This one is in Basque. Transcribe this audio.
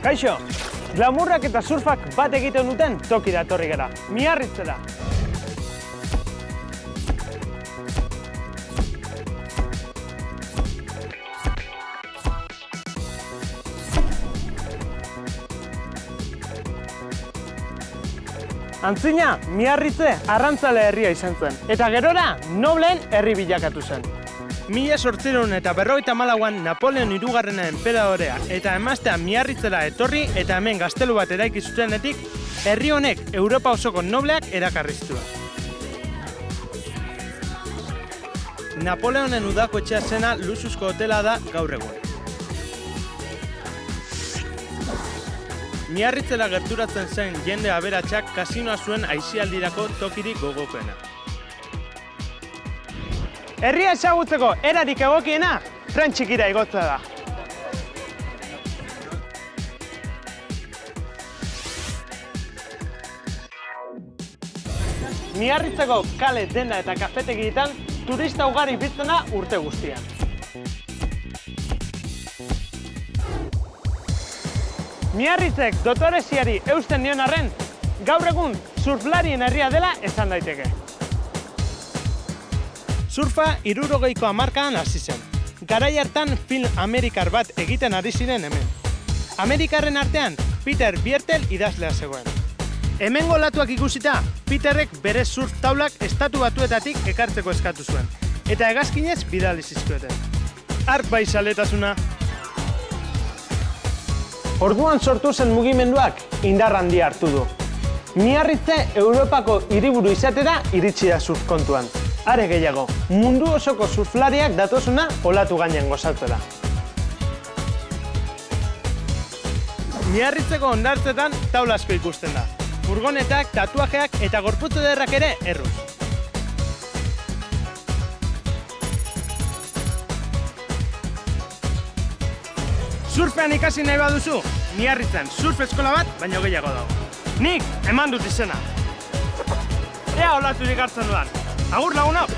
Kaixo, glamurrak eta surfak bat egiten duten tokira etorri gara, Miarritzera. Antzina, Miarritze arrantzale herria izan zen, eta gerora nobleen herri bilakatu zen. 1854an Napoleon hirugarrena enperadorea eta emaztea Miarritzera etorri eta hemen gaztelu bat eraiki zutenetik, herri honek Europa osoko nobleak erakarri zituen. Napoleonen udako etxea zena luxuzko hotela da gaur egun. Miarritzera gerturatzen zen jende aberatsak kasinoa zuen aisialdirako tokirik gogokoena. Herria ezagutzeko erarik egokiena, tren txikira igotzea da. Miarritzeko kale, denda eta kafetegietan turista ugari biltzen da urte guztian. Miarritzek dotoreziari eusten dion arren, gaur egun surflarien herria dela esan daiteke. Surfa 60ko hamarkadan hasi zen. Garai hartan film amerikar bat egiten ari ziren hemen. Amerikarren artean Peter Biertel idazlea zegoen. Hemengo olatuak ikusita, Peterrek bere surf taulak estatu batuetatik ekartzeko eskatu zuen, eta hegazkinez bidali zizkioten. Hark bai zaletasuna. Orduan sortu zen mugimenduak indar handia hartu du. Miarritze Europako hiriburu izatera iritsi da surf kontuan. Are gehiago, mundu osoko surflariak datosuna olatu gainean gozatzera. Miarritzeko hondartzetan taula asko ikusten da. Furgonetak, tatuajeak eta gorputz ederrak ere erruz. Surfean ikasi nahi baduzu, Miarritzen surf eskola bat baino gehiago dago. Nik eman dut izena. Ea olaturik hartzen dudan. Agur lagunok!